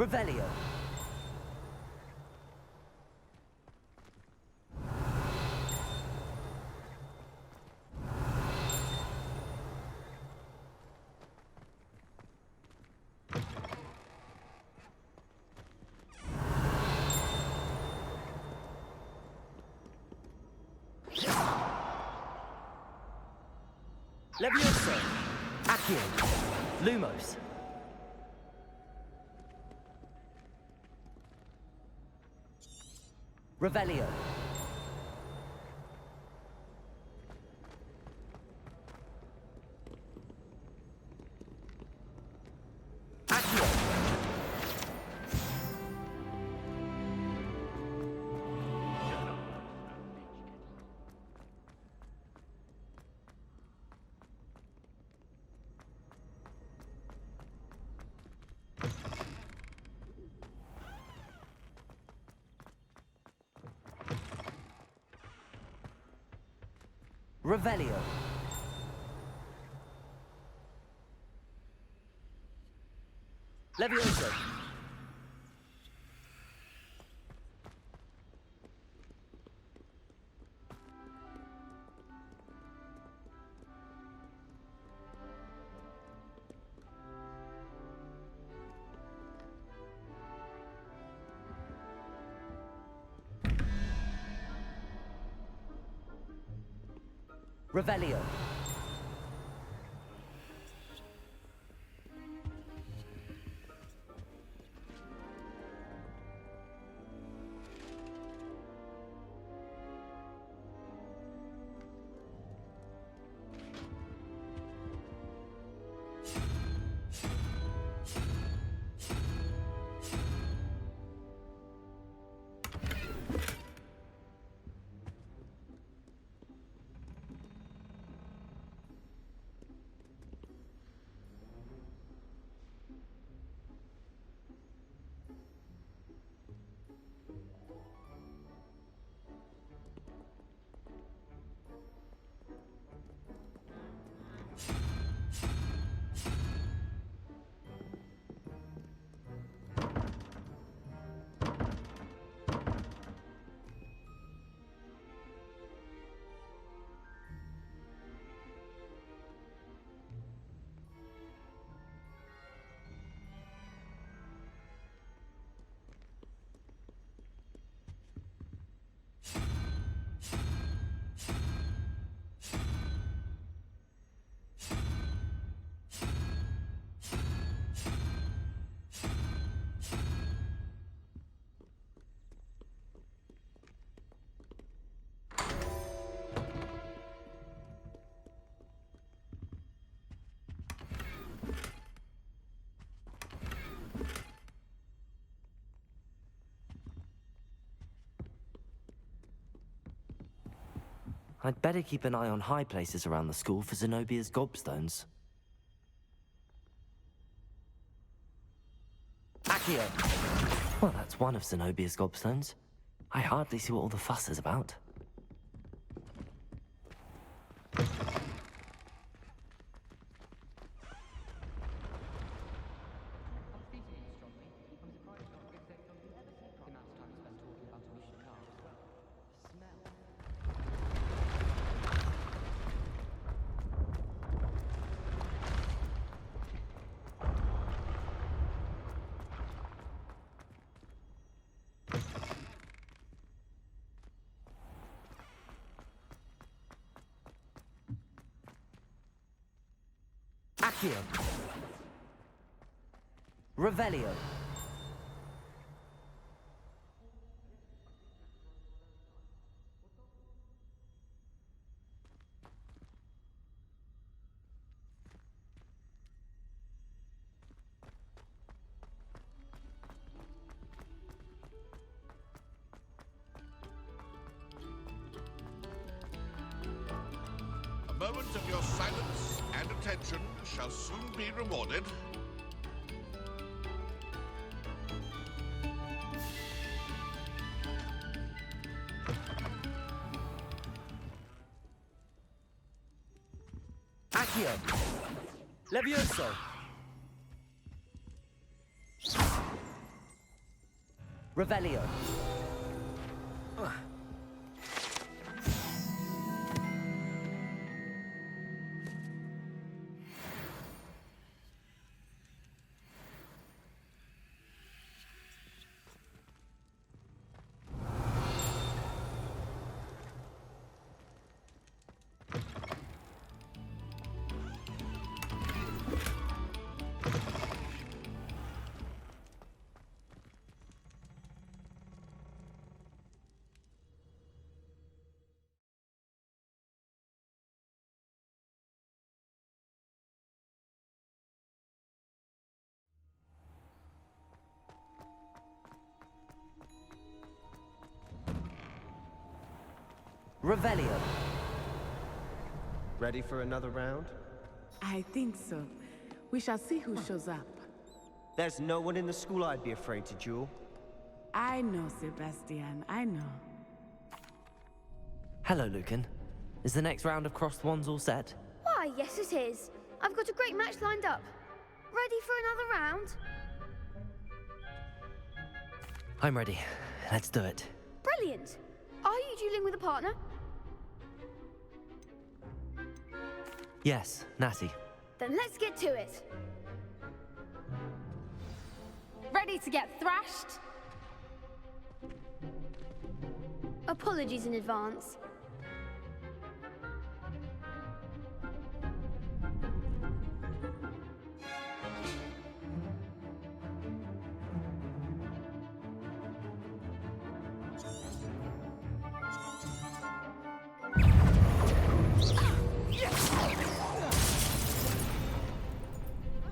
Revelio. Levioso. Accio. Lumos. Revelio. Accio. Revelio. Levioso. Revelio. I'd better keep an eye on high places around the school for Zenobia's gobstones. Accio. Well, that's one of Zenobia's gobstones. I hardly see what all the fuss is about. Accio. Revelio. A moment of your silence and attention shall soon be rewarded. Accio. Levioso. Revelio. Revelio. Ready for another round? I think so. We shall see who shows up. There's no one in the school I'd be afraid to duel. I know, Sebastian, I know. Hello, Lucan. Is the next round of crossed wands all set? Why, yes it is. I've got a great match lined up. Ready for another round? I'm ready. Let's do it. Brilliant. Are you dueling with a partner? Yes, Natty. Then let's get to it. Ready to get thrashed? Apologies in advance.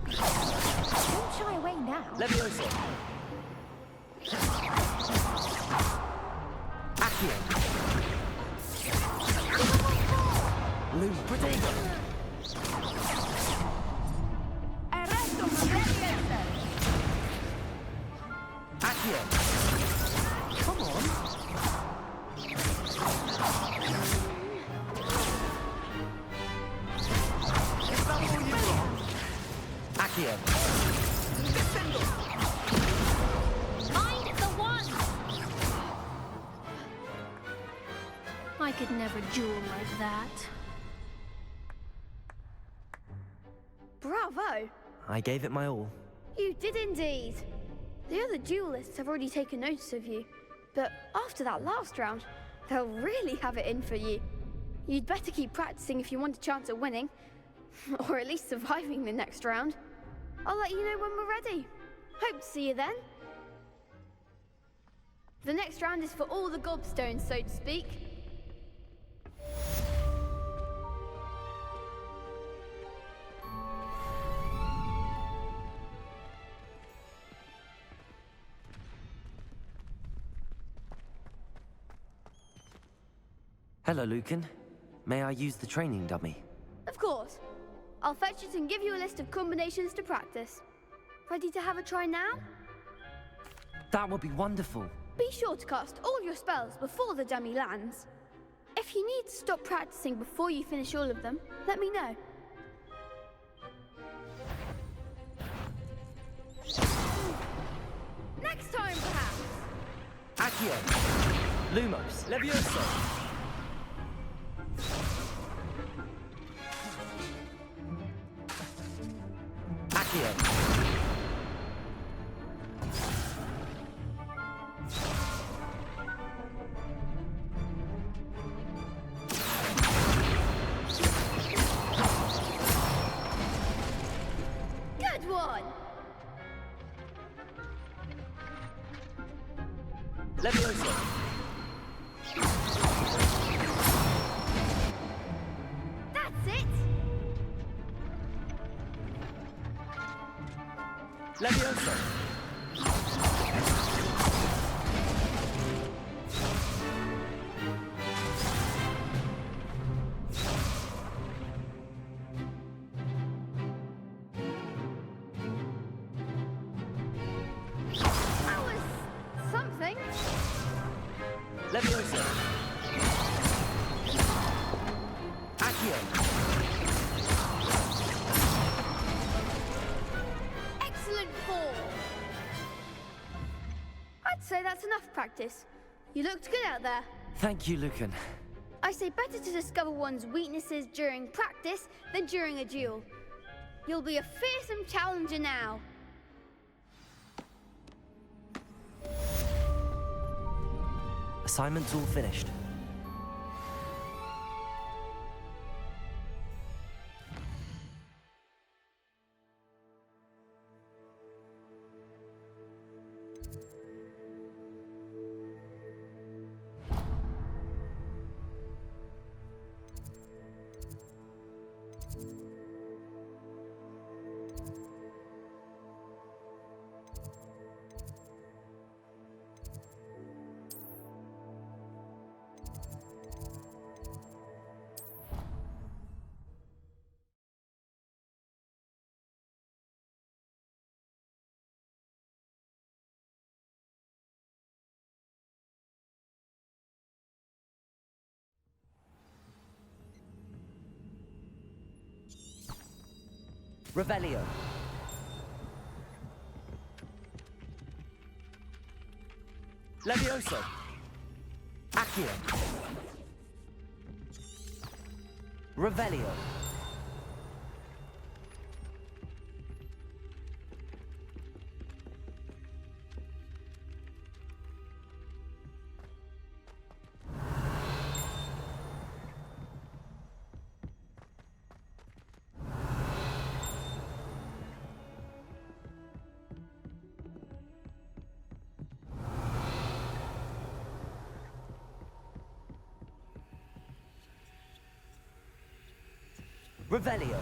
Don't shy away now. Levioso. Accio. Loom. Protego. Arresto, Revelio. Accio. Come on. Is that all you got? Accio. Mind the one! I could never duel like that. Bravo! I gave it my all. You did indeed. The other duelists have already taken notice of you, but after that last round, they'll really have it in for you. You'd better keep practicing if you want a chance at winning, or at least surviving the next round. I'll let you know when we're ready. Hope to see you then. The next round is for all the gobstones, so to speak. Hello, Lucan. May I use the training dummy? Of course. I'll fetch it and give you a list of combinations to practice. Ready to have a try now? That would be wonderful. Be sure to cast all your spells before the dummy lands. If you need to stop practicing before you finish all of them, let me know. Next time, perhaps. Accio. Lumos. Levioso. Accio. Good one. Levioso. That's it. Levioso. That was something. Levioso. Accio. Excellent form. I'd say that that's enough practice. You looked good out there. Thank you, Lucan. I say better to discover one's weaknesses during practice than during a duel. You'll be a fearsome challenger now. Assignment's all finished. Revelio. Levioso. Accio. Revelio. Revelio.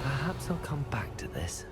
Perhaps I'll come back to this.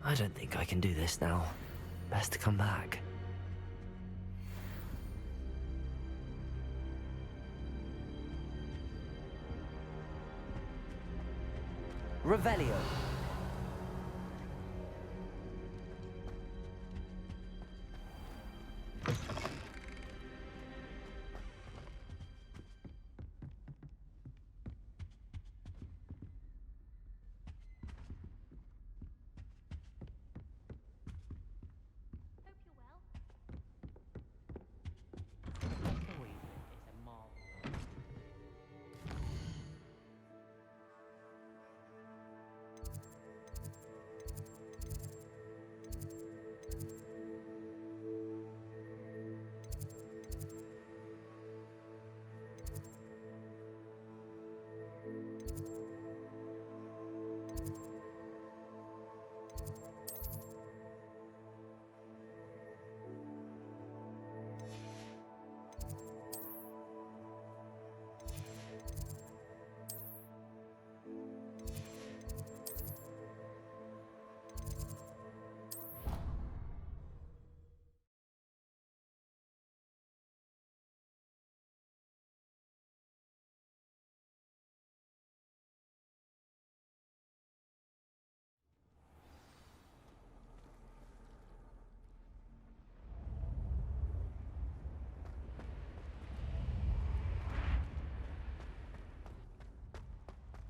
I don't think I can do this now. Best to come back. Revelio.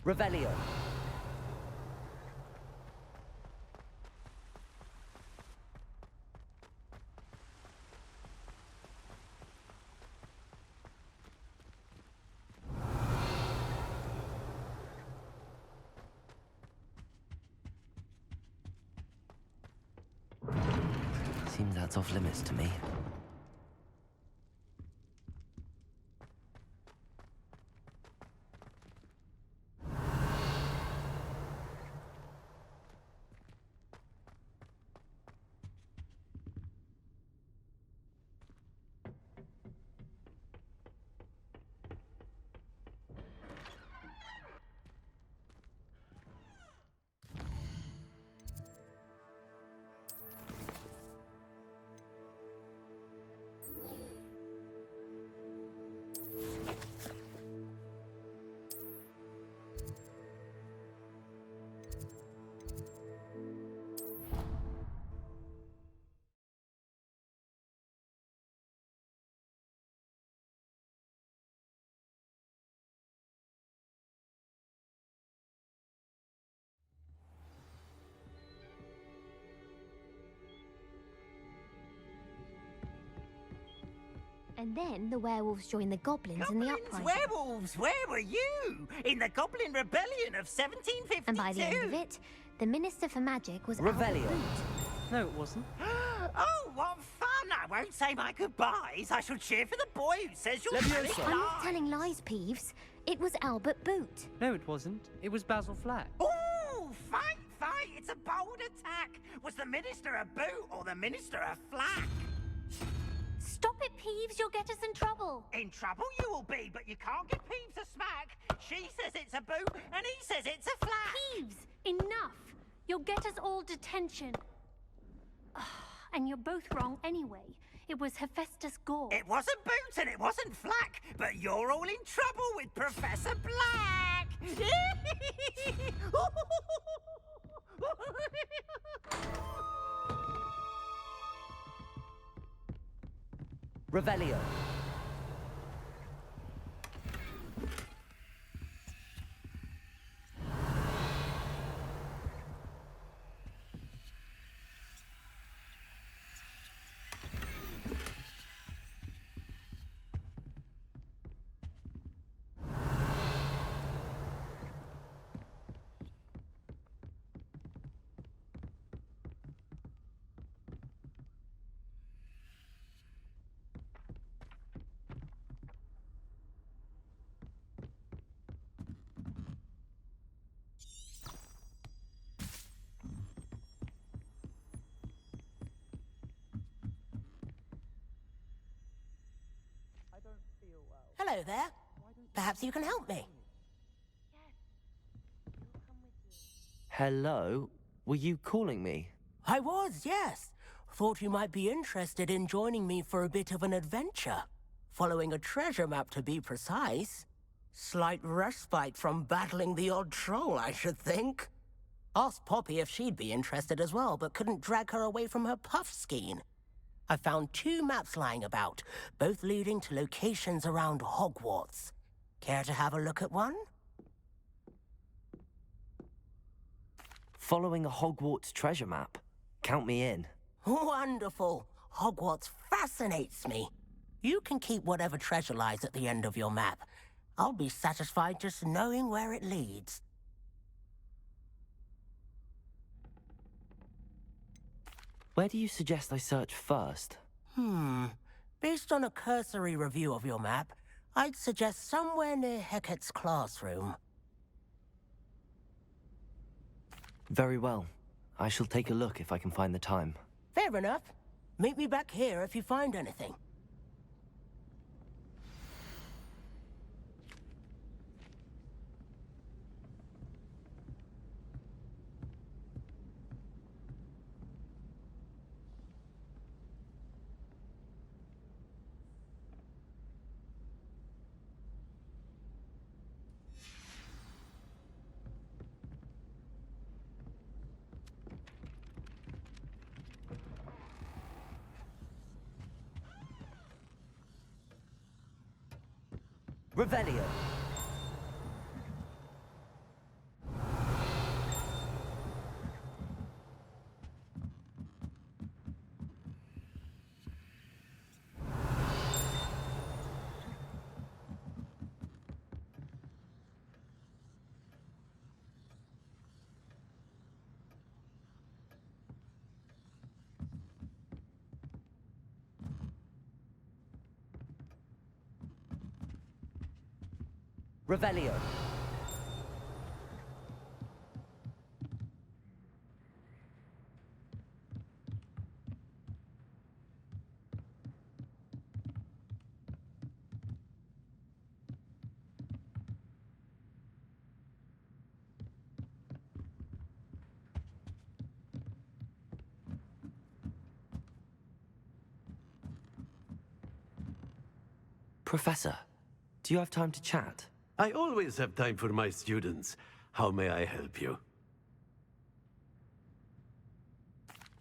Revelio. Seems that's off limits to me. And then the werewolves joined the goblins in the uprising. Werewolves, where were you? In the Goblin Rebellion of 1752? And by the end of it, the Minister for Magic was Revelio. Albert Boot. No, it wasn't. Oh, what fun! I won't say my goodbyes. I shall cheer for the boy who says you'll Leviosa. marry I'm not lies. telling lies, Peeves. It was Albert Boot. No, it wasn't. It was Basil Flack. Ooh, fight, fight! It's a bold attack. Was the Minister a boot or the Minister a flack? Stop it, Peeves. You'll get us in trouble. In trouble you will be, but you can't give Peeves a smack. She says it's a boot, and he says it's a flack. Peeves, enough! You'll get us all detention. And you're both wrong anyway. It was Hephaestus Gore. It wasn't boot and it wasn't flack, but you're all in trouble with Professor Black. Revelio. Hello there. Perhaps you can help me. Hello? Were you calling me? I was, yes. Thought you might be interested in joining me for a bit of an adventure. Following a treasure map, to be precise. Slight respite from battling the odd troll, I should think. Asked Poppy if she'd be interested as well, but couldn't drag her away from her puff skein. I found 2 maps lying about, both leading to locations around Hogwarts. Care to have a look at one? Following a Hogwarts treasure map? Count me in. Wonderful. Hogwarts fascinates me. You can keep whatever treasure lies at the end of your map. I'll be satisfied just knowing where it leads. Where do you suggest I search first? Based on a cursory review of your map, I'd suggest somewhere near Hecat's classroom. Very well. I shall take a look if I can find the time. Fair enough. Meet me back here if you find anything. Revelio. Revelio. Professor, do you have time to chat? I always have time for my students. How may I help you?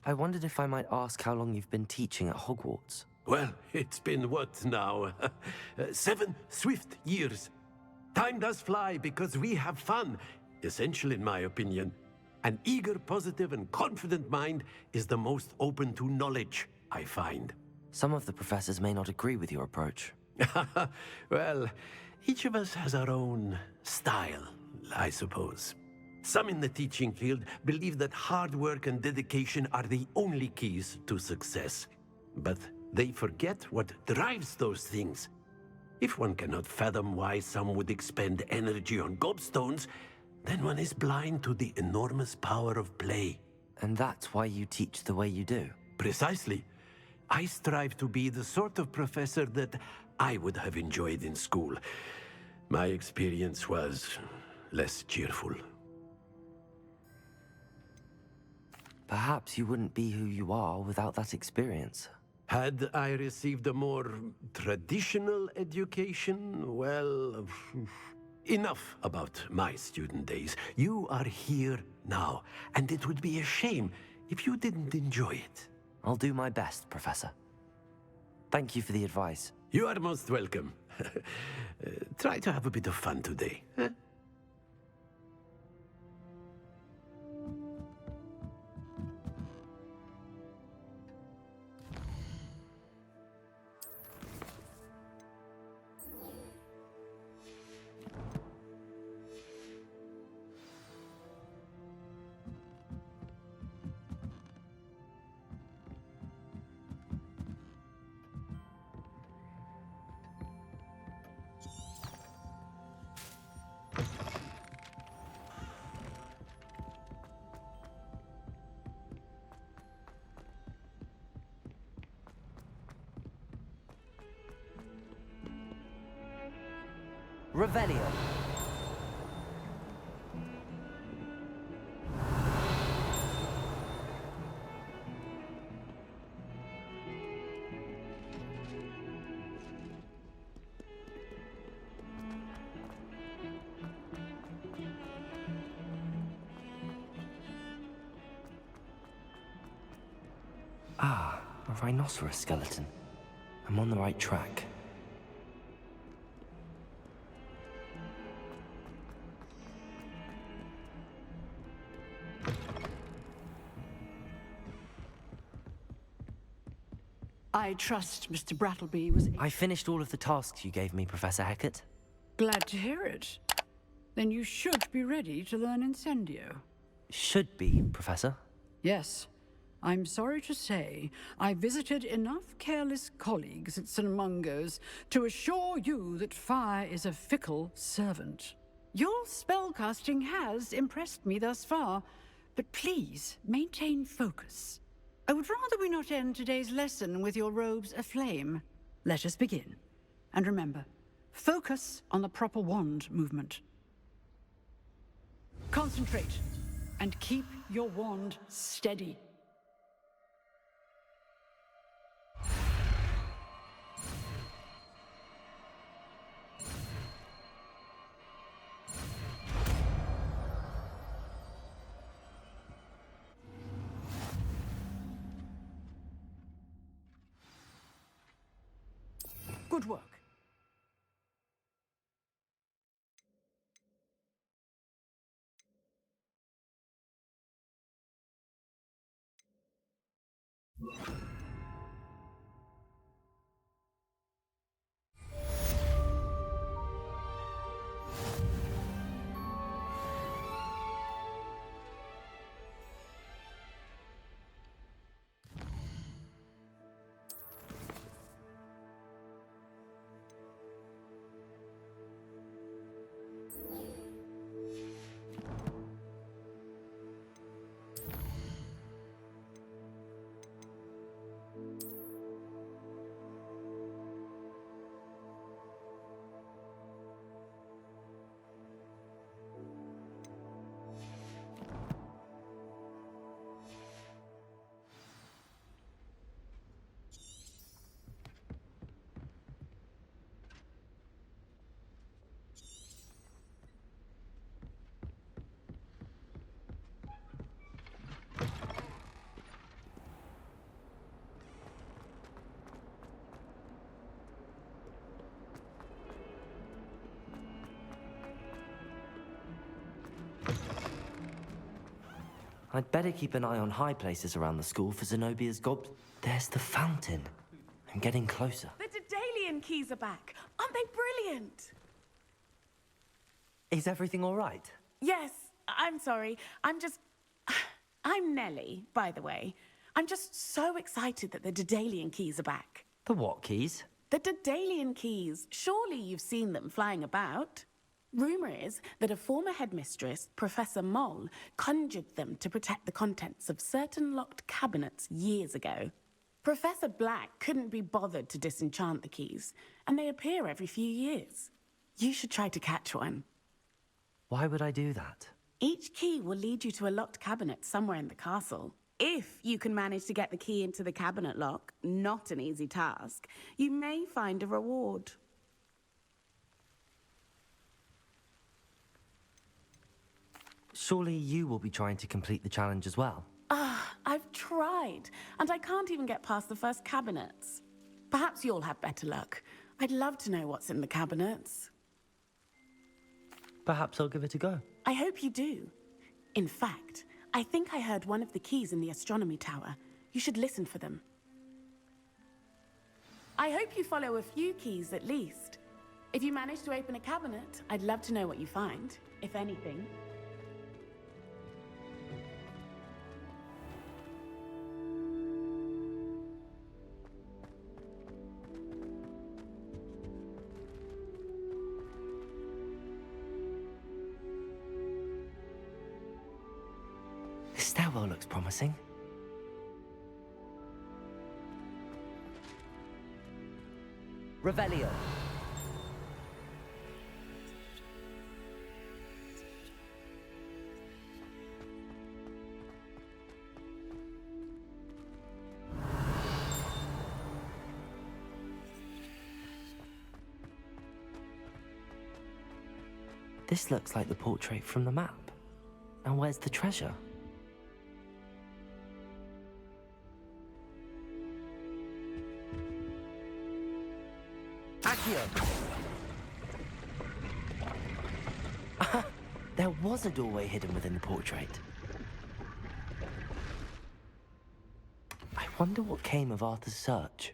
I wondered if I might ask how long you've been teaching at Hogwarts. Well, it's been what now? 7 swift years. Time does fly because we have fun. Essential in my opinion. An eager, positive, and confident mind is the most open to knowledge, I find. Some of the professors may not agree with your approach. Well, each of us has our own style, I suppose. Some in the teaching field believe that hard work and dedication are the only keys to success. But they forget what drives those things. If one cannot fathom why some would expend energy on gobstones, then one is blind to the enormous power of play. And that's why you teach the way you do? Precisely. I strive to be the sort of professor that I would have enjoyed in school. My experience was less cheerful. Perhaps you wouldn't be who you are without that experience. Had I received a more traditional education, well, enough about my student days. You are here now, and it would be a shame if you didn't enjoy it. I'll do my best, Professor. Thank you for the advice. You are most welcome. Try to have a bit of fun today. Huh? Revelio. Ah, a rhinoceros skeleton. I'm on the right track. I trust Mr. Brattleby was... I finished all of the tasks you gave me, Professor Hecat. Glad to hear it. Then you should be ready to learn Incendio. Should be, Professor. Yes. I'm sorry to say, I visited enough careless colleagues at St. Mungo's to assure you that fire is a fickle servant. Your spellcasting has impressed me thus far, but please maintain focus. I would rather we not end today's lesson with your robes aflame. Let us begin. And remember, focus on the proper wand movement. Concentrate, and keep your wand steady. Good work. I'd better keep an eye on high places around the school for Zenobia's gob... There's the fountain. I'm getting closer. The Daedalian keys are back. Aren't they brilliant? Is everything all right? Yes, I'm sorry. I'm Nellie, by the way. I'm just so excited that the Daedalian keys are back. The what keys? The Daedalian keys. Surely you've seen them flying about. Rumour is that a former headmistress, Professor Moll, conjured them to protect the contents of certain locked cabinets years ago. Professor Black couldn't be bothered to disenchant the keys, and they appear every few years. You should try to catch one. Why would I do that? Each key will lead you to a locked cabinet somewhere in the castle. If you can manage to get the key into the cabinet lock, not an easy task, you may find a reward. Surely you will be trying to complete the challenge as well. I've tried, and I can't even get past the first cabinets. Perhaps you'll have better luck. I'd love to know what's in the cabinets. Perhaps I'll give it a go. I hope you do. In fact, I think I heard one of the keys in the astronomy tower. You should listen for them. I hope you follow a few keys at least. If you manage to open a cabinet, I'd love to know what you find, if anything. This stairwell looks promising. Revelio. This looks like the portrait from the map. And where's the treasure? Accio! There was a doorway hidden within the portrait. I wonder what came of Arthur's search.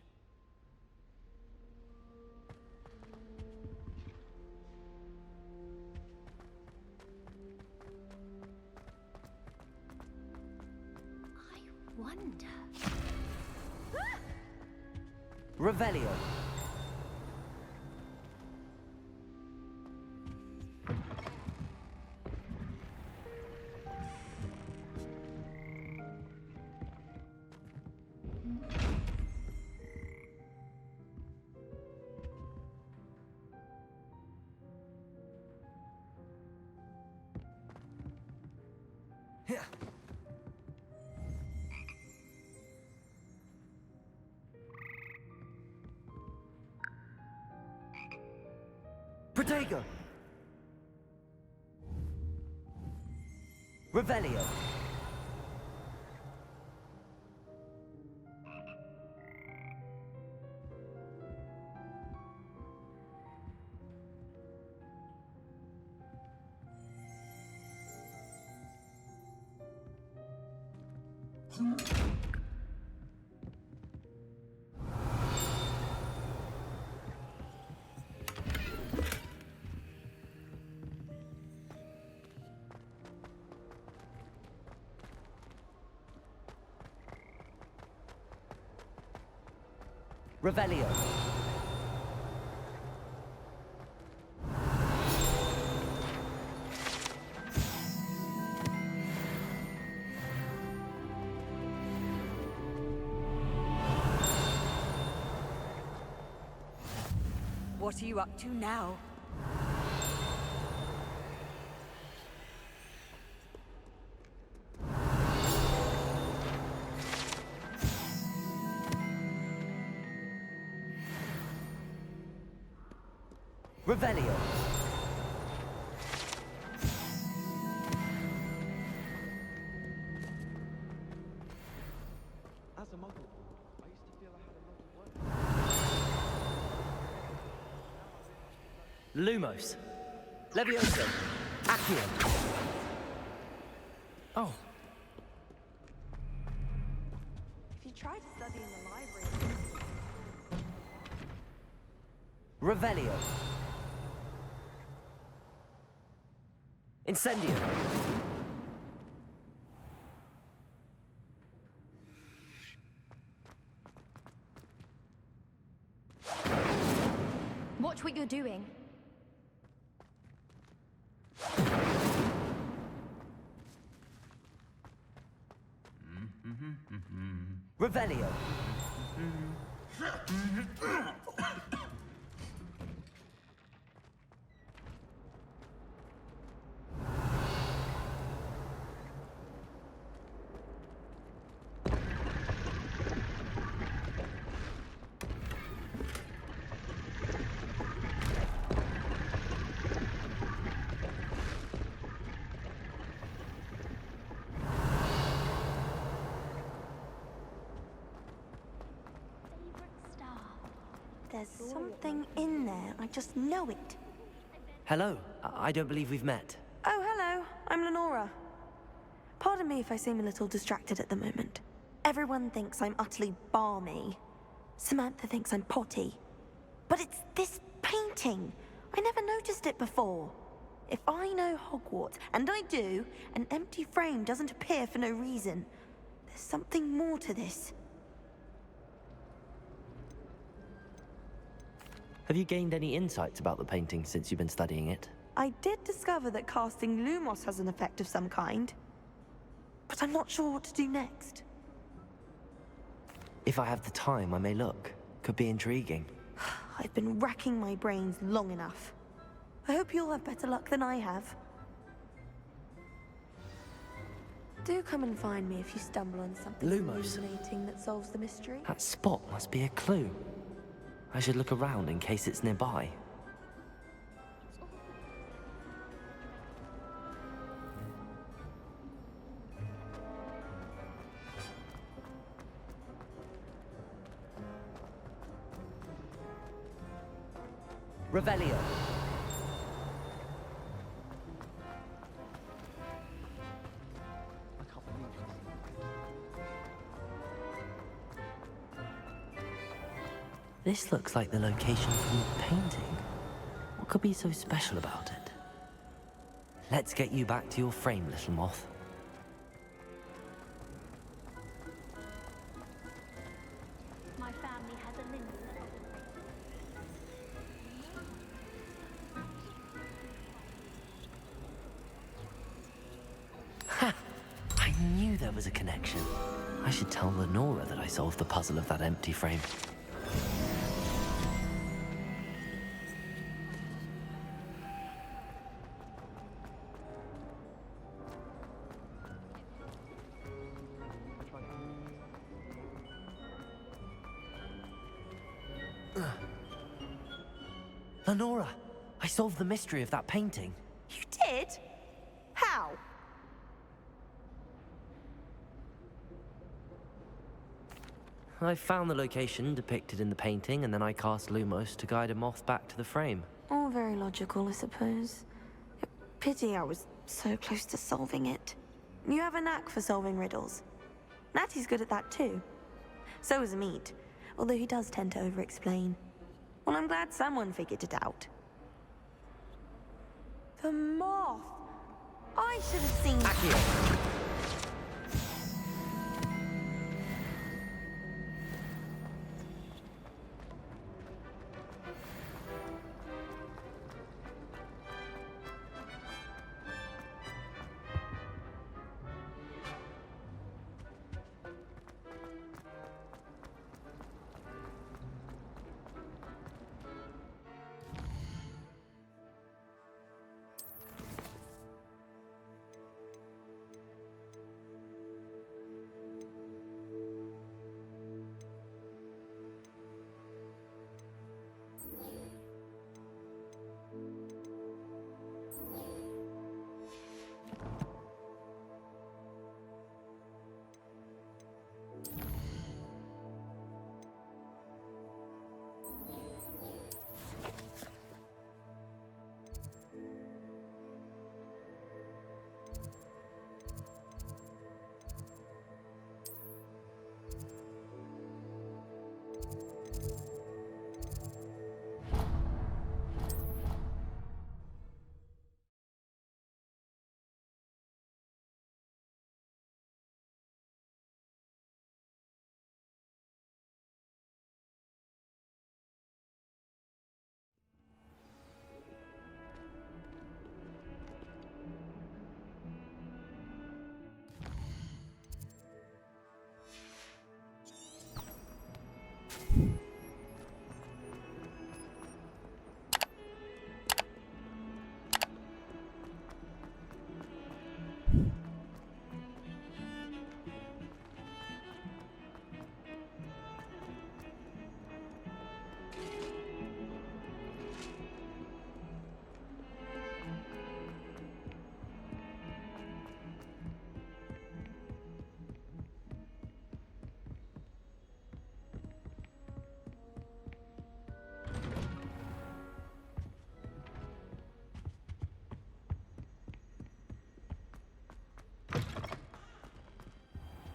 I wonder. Revelio. Protego! Revelio! Revelio. What are you up to now? Revelio. As a muggle, I used to feel I had a lot of work. Lumos. Levioso. Accio. Oh. If you try to study in the library... Revelio. Incendio. Watch what you're doing. Revelio. There's something in there. I just know it. Hello. I don't believe we've met. Oh, hello. I'm Lenora. Pardon me if I seem a little distracted at the moment. Everyone thinks I'm utterly balmy. Samantha thinks I'm potty. But it's this painting. I never noticed it before. If I know Hogwarts, and I do, an empty frame doesn't appear for no reason. There's something more to this. Have you gained any insights about the painting since you've been studying it? I did discover that casting Lumos has an effect of some kind. But I'm not sure what to do next. If I have the time, I may look. Could be intriguing. I've been racking my brains long enough. I hope you'll have better luck than I have. Do come and find me if you stumble on something Lumos. illuminating that solves the mystery. That spot must be a clue. I should look around in case it's nearby. Revelio. This looks like the location from the painting. What could be so special about it? Let's get you back to your frame, little moth. My family has a lineage. Ha! I knew there was a connection. I should tell Lenora that I solved the puzzle of that empty frame. Lenora, I solved the mystery of that painting. You did? How? I found the location depicted in the painting, and then I cast Lumos to guide a moth back to the frame. All very logical, I suppose. Pity I was so close to solving it. You have a knack for solving riddles. Natty's good at that too. So is Amit, although he does tend to over-explain. Well, I'm glad someone figured it out. The moth! I should have seen... Accio.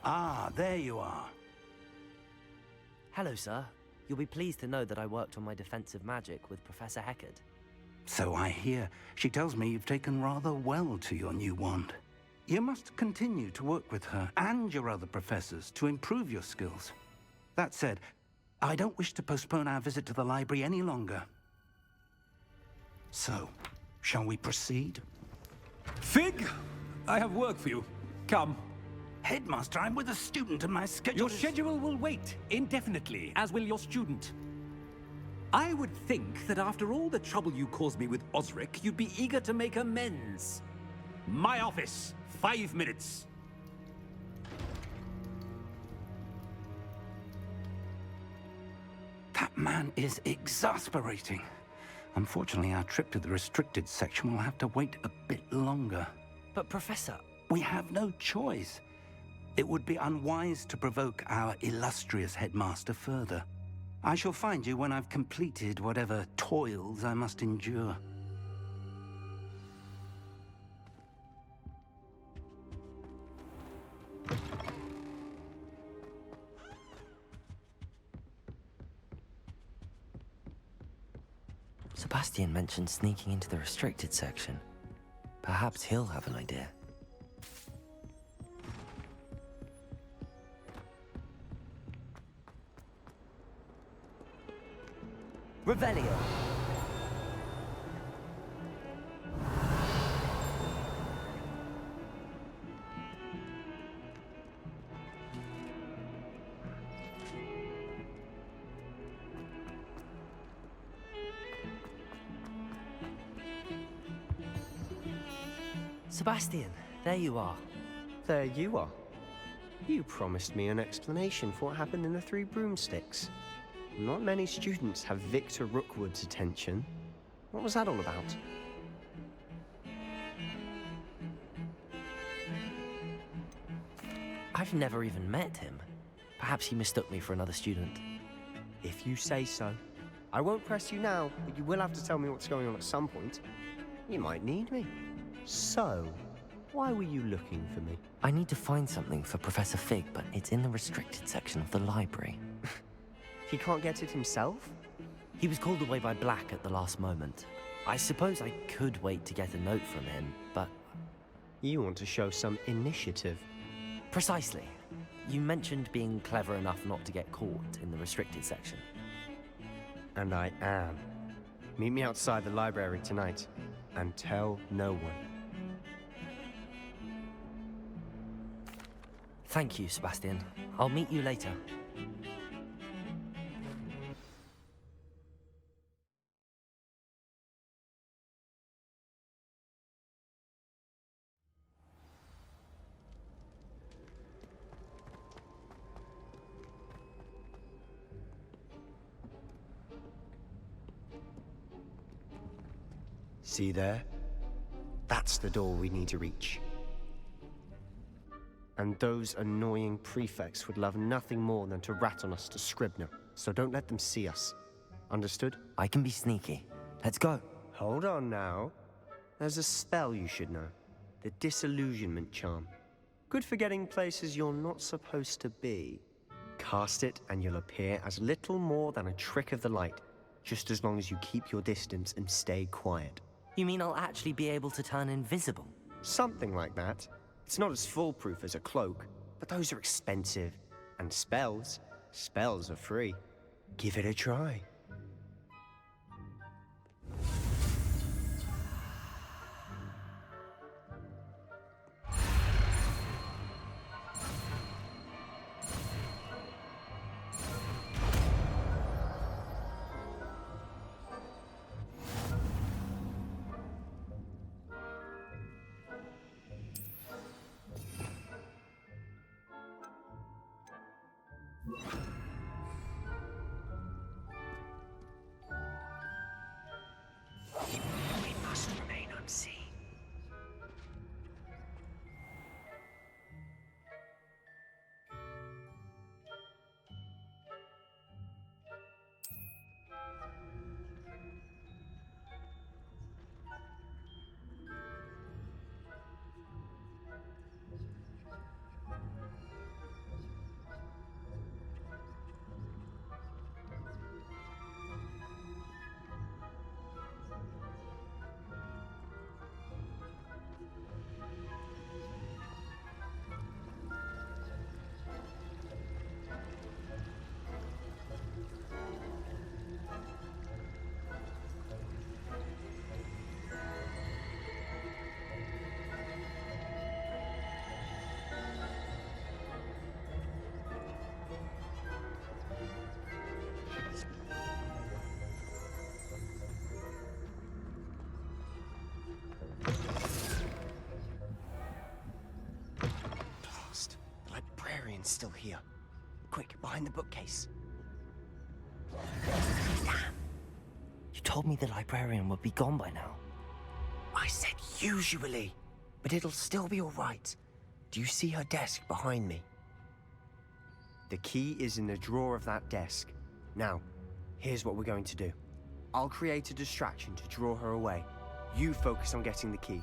Ah, there you are. Hello, sir. You'll be pleased to know that I worked on my defensive magic with Professor Heckard. So I hear. She tells me you've taken rather well to your new wand. You must continue to work with her and your other professors to improve your skills. That said, I don't wish to postpone our visit to the library any longer. So, shall we proceed? Fig, I have work for you. Come. Headmaster, I'm with a student and my schedule Your schedule will wait indefinitely, as will your student. I would think that after all the trouble you caused me with Osric, you'd be eager to make amends. My office, 5 minutes. That man is exasperating. Unfortunately, our trip to the restricted section will have to wait a bit longer. But, Professor... We have no choice. It would be unwise to provoke our illustrious headmaster further. I shall find you when I've completed whatever toils I must endure. Sebastian mentioned sneaking into the restricted section. Perhaps he'll have an idea. Revelio! Sebastian, there you are. There you are. You promised me an explanation for what happened in the Three Broomsticks. Not many students have Victor Rookwood's attention. What was that all about? I've never even met him. Perhaps he mistook me for another student. If you say so. I won't press you now, but you will have to tell me what's going on at some point. You might need me. So, why were you looking for me? I need to find something for Professor Fig, but it's in the restricted section of the library. He can't get it himself? He was called away by Black at the last moment. I suppose I could wait to get a note from him, but... You want to show some initiative. Precisely. You mentioned being clever enough not to get caught in the restricted section. And I am. Meet me outside the library tonight, and tell no one. Thank you, Sebastian. I'll meet you later. See there? That's the door we need to reach. And those annoying prefects would love nothing more than to rat on us to Scribner, so don't let them see us. Understood? I can be sneaky. Let's go. Hold on now. There's a spell you should know. The Disillusionment Charm. Good for getting places you're not supposed to be. Cast it and you'll appear as little more than a trick of the light, just as long as you keep your distance and stay quiet. You mean I'll actually be able to turn invisible? Something like that. It's not as foolproof as a cloak, but those are expensive. And spells are free. Give it a try. Still here. Quick, behind the bookcase. Damn. You told me the librarian would be gone by now. I said usually, but it'll still be all right. Do you see her desk behind me? The key is in the drawer of that desk. Now, Here's what we're going to do. I'll create a distraction to draw her away. You focus on getting the key.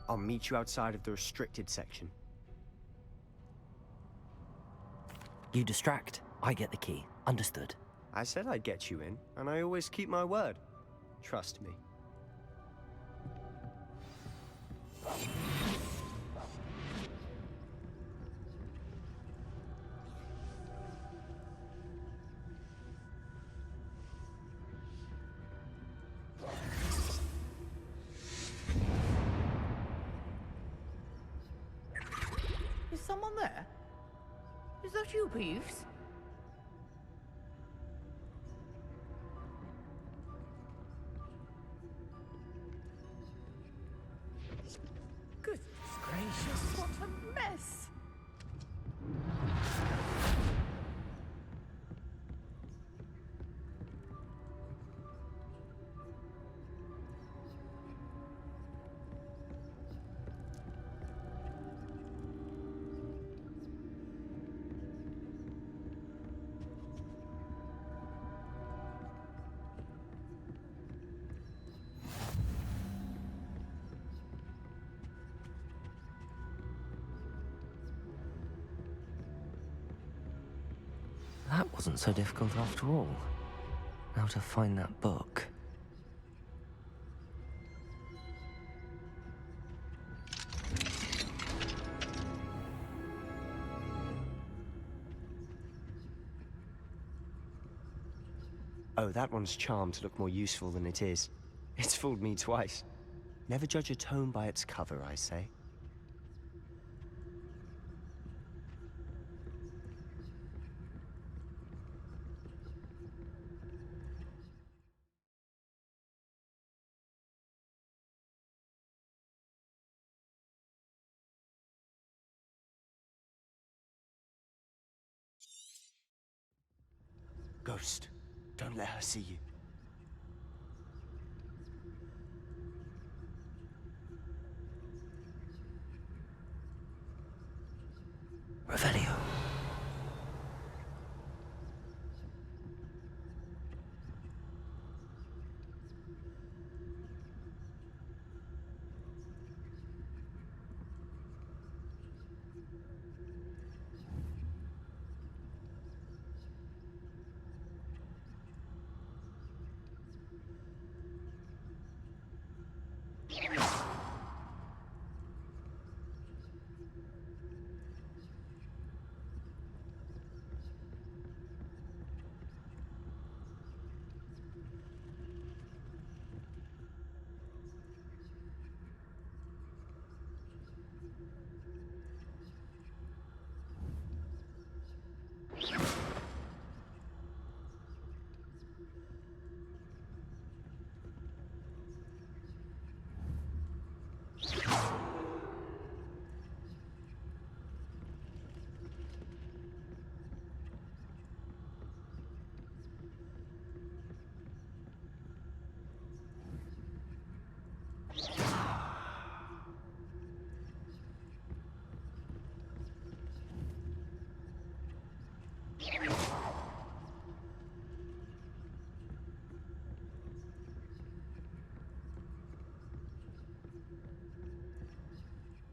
I'll meet you outside of the restricted section. You distract, I get the key. Understood. I said I'd get you in, and I always keep my word. Trust me. Is someone there? Is that you, Peeves? Goodness gracious, what a mess! That wasn't so difficult after all. Now to find that book. Oh, that one's charmed to look more useful than it is. It's fooled me twice. Never judge a tome by its cover, I say. Ghost, don't let her see you. Revelio.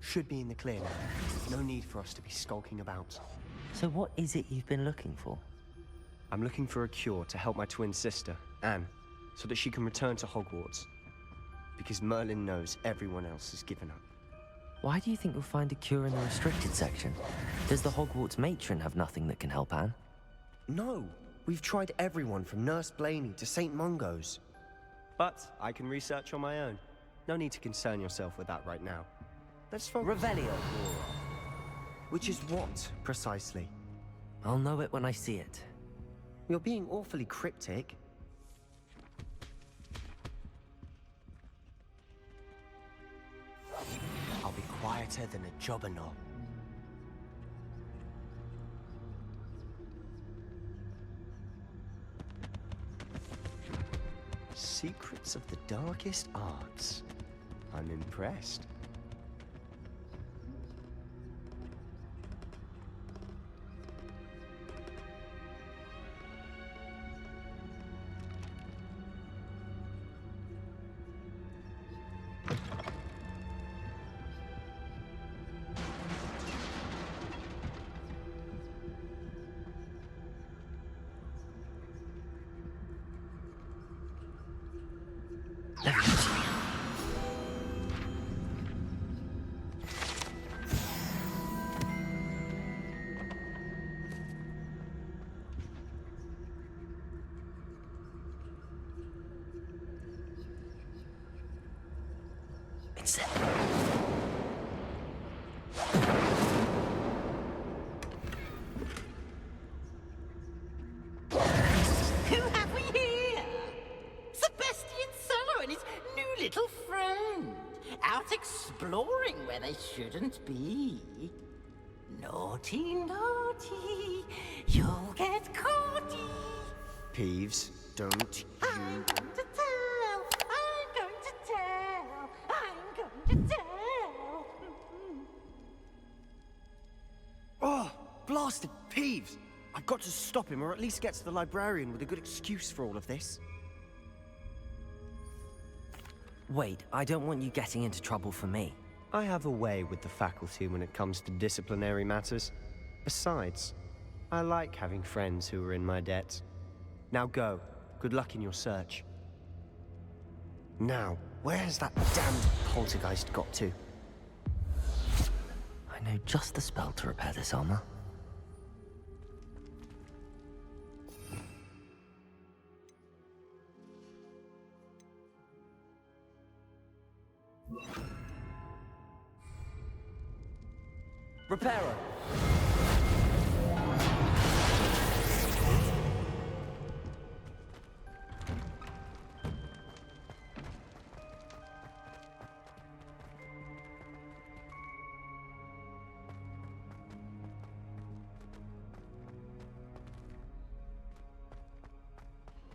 Should be in the clear now. No need for us to be skulking about. So what is it you've been looking for? I'm looking for a cure to help my twin sister, Anne, so that she can return to Hogwarts. Because Merlin knows everyone else has given up. Why do you think you'll find a cure in the restricted section? Does the Hogwarts matron have nothing that can help Anne? No! We've tried everyone from Nurse Blaney to St. Mungo's. But I can research on my own. No need to concern yourself with that right now. Let's focus. Revelio. Which is what, precisely? I'll know it when I see it. You're being awfully cryptic. I'll be quieter than a jobberknoll. Secrets of the darkest arts. I'm impressed. Who have we here? Sebastian Solo and his new little friend. Out exploring where they shouldn't be. Naughty, naughty, you'll get caughty. Peeves, don't you... I'm going to tell, I'm going to tell, I'm going to tell. Oh, blasted Peeves! I've got to stop him, or at least get to the librarian with a good excuse for all of this. Wait, I don't want you getting into trouble for me. I have a way with the faculty when it comes to disciplinary matters. Besides, I like having friends who are in my debt. Now go. Good luck in your search. Now, where has that damned poltergeist got to? I know just the spell to repair this armor. Reparo!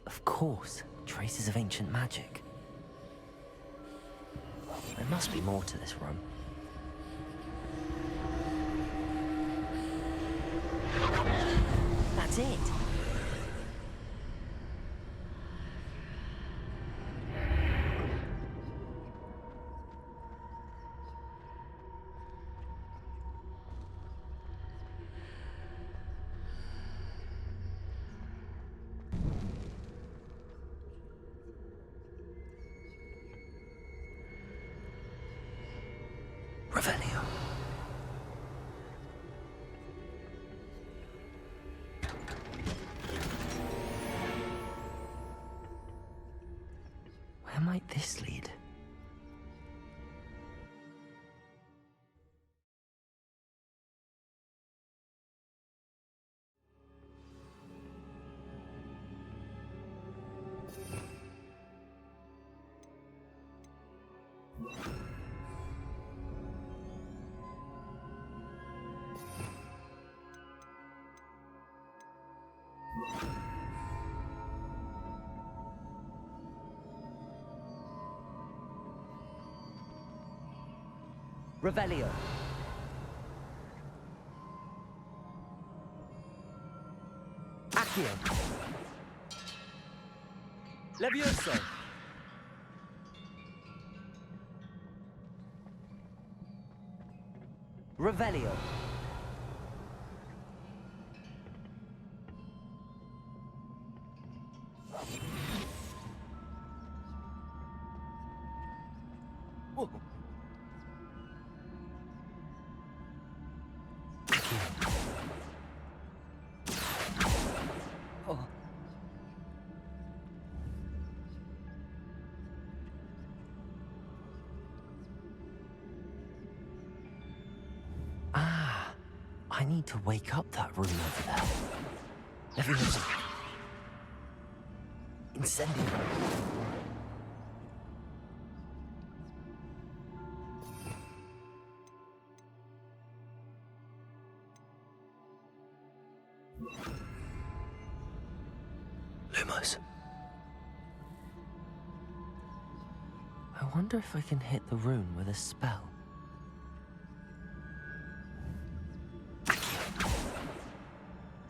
Of course, traces of ancient magic. There must be more to this room. That's it. Revelio. Where might this lead? Revelio. Accio. Levioso. Revelio. Whoa. Oh. Ah, I need to wake up that room over there. Levioso. Incendio. Lumos. I wonder if I can hit the rune with a spell. Accio.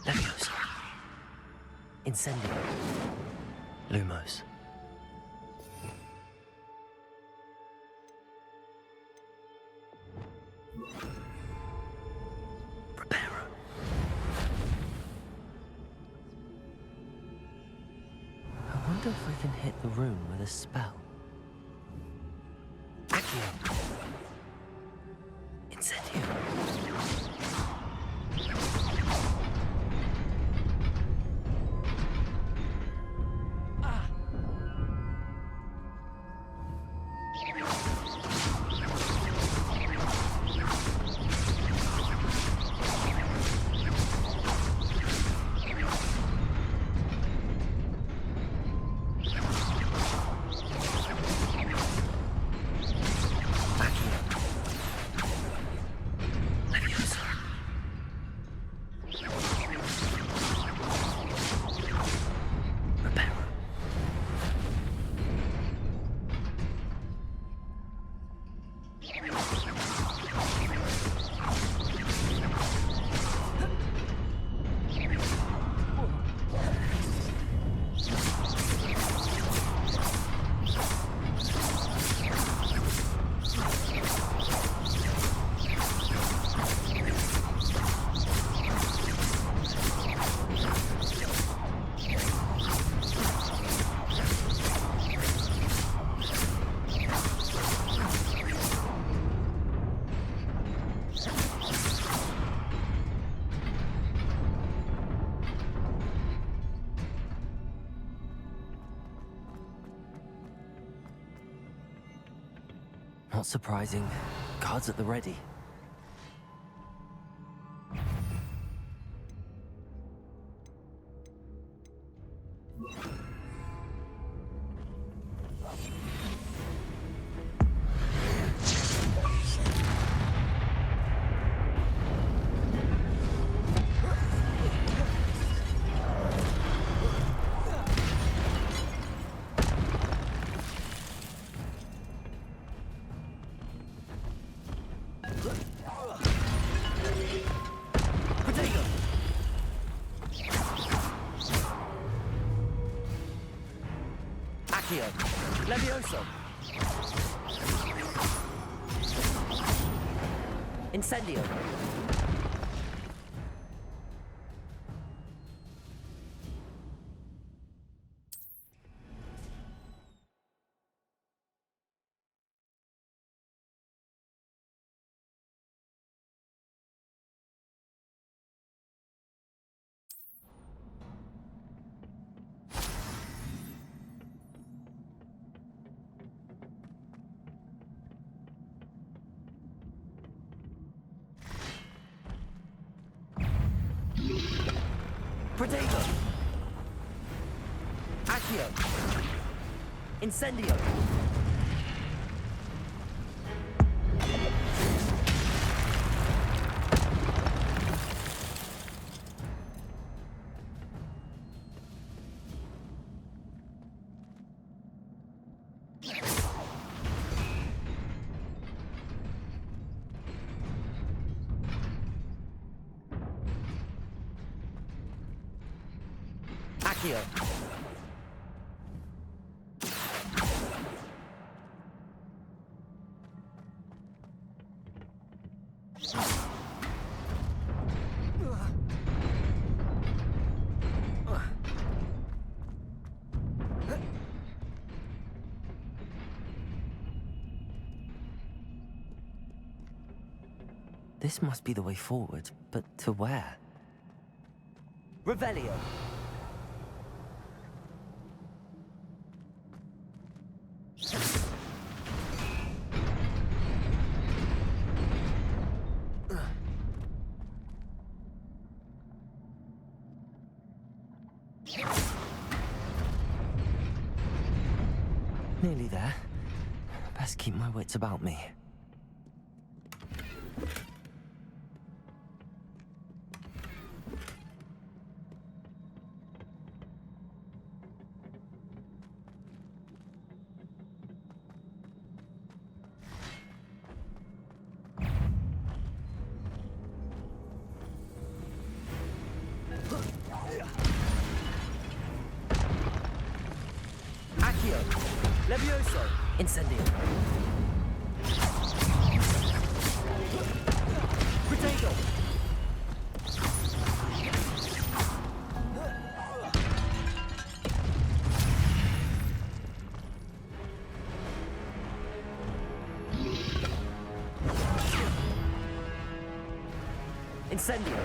Levioso. Incendio. Lumos. Reparo. I wonder if I can hit the rune with a spell. Not surprising. Guards at the ready. Levioso. Incendio. Protego. Accio. Incendio. Accio. This must be the way forward, but to where? Revelio. Nearly there. Best keep my wits about me. Levioso. Incendio. Protego. Incendio.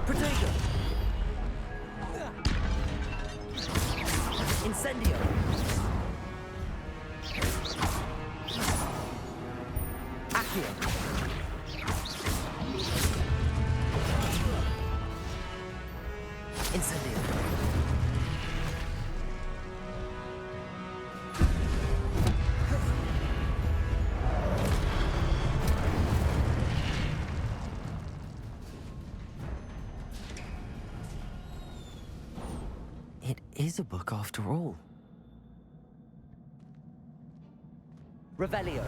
Protego. Incendio. Accio. Incendio. It is a book after all. Revelio.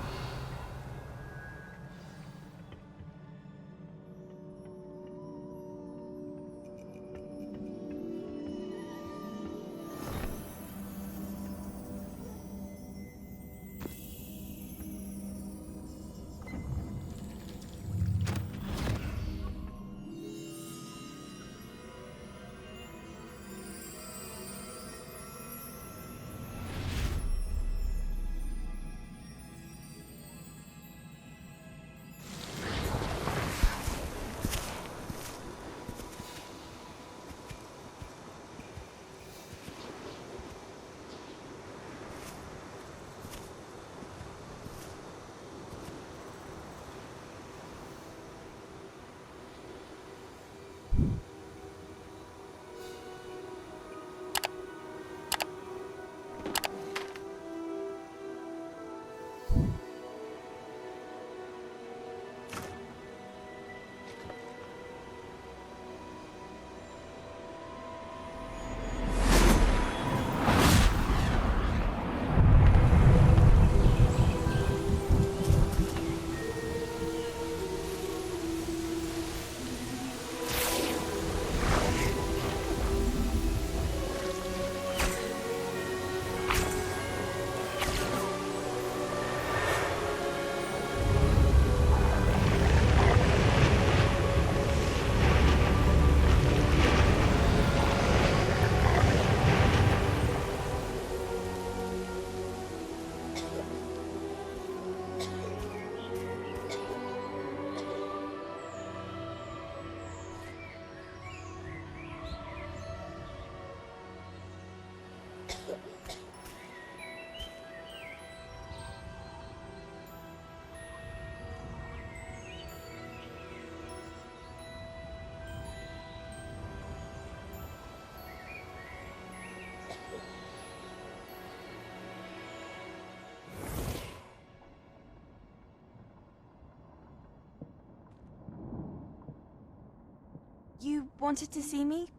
You wanted to see me?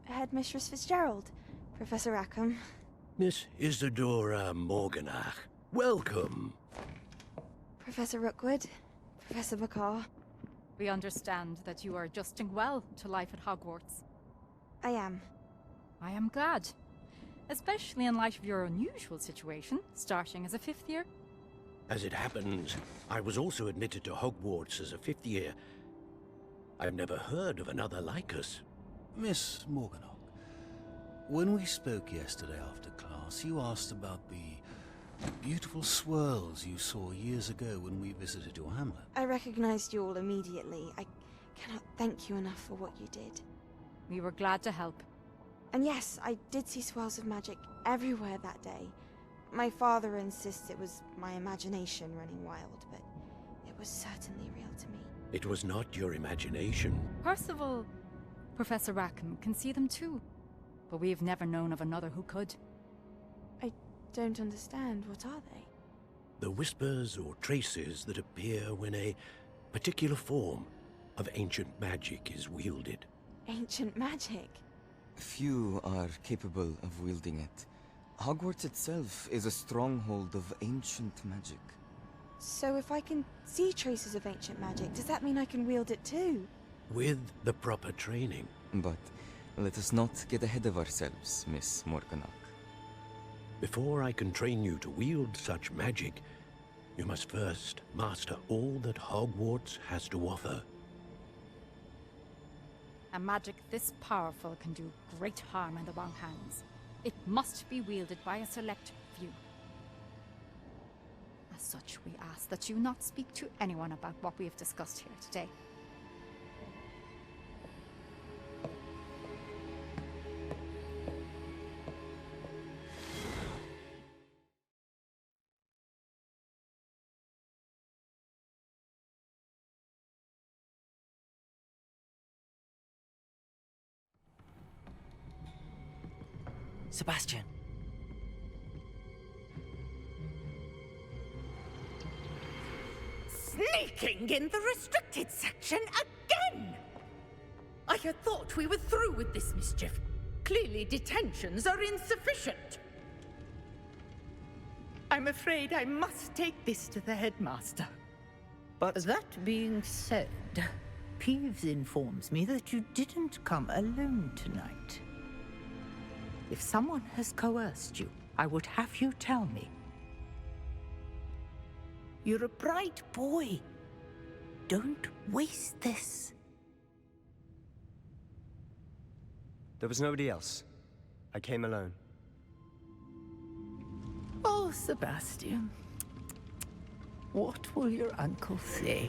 Headmistress Fitzgerald, Professor Rackham. Miss Isadora Morganach, welcome. Professor Rookwood, Professor Bakar. We understand that you are adjusting well to life at Hogwarts. I am. I am glad. Especially in light of your unusual situation, starting as a 5th year. As it happens, I was also admitted to Hogwarts as a 5th year. I've never heard of another like us. Miss Morganach, when we spoke yesterday after class, you asked about the beautiful swirls you saw years ago when we visited your hamlet. I recognized you all immediately. I cannot thank you enough for what you did. We were glad to help. And yes, I did see swirls of magic everywhere that day. My father insists it was my imagination running wild, but it was certainly real to me. It was not your imagination. Percival, Professor Rackham can see them too. But we've never known of another who could. I don't understand. What are they? The whispers or traces that appear when a particular form of ancient magic is wielded. Ancient magic? Few are capable of wielding it. Hogwarts itself is a stronghold of ancient magic. So if I can see traces of ancient magic, does that mean I can wield it too? With the proper training. But let us not get ahead of ourselves, Miss Morganach. Before I can train you to wield such magic, you must first master all that Hogwarts has to offer. A magic this powerful can do great harm in the wrong hands. It must be wielded by a select few. As such, we ask that you not speak to anyone about what we have discussed here today. Sebastian. Sneaking in the restricted section again! I had thought we were through with this mischief. Clearly detentions are insufficient. I'm afraid I must take this to the headmaster. But that being said, Peeves informs me that you didn't come alone tonight. If someone has coerced you, I would have you tell me. You're a bright boy. Don't waste this. There was nobody else. I came alone. Oh, Sebastian. What will your uncle say?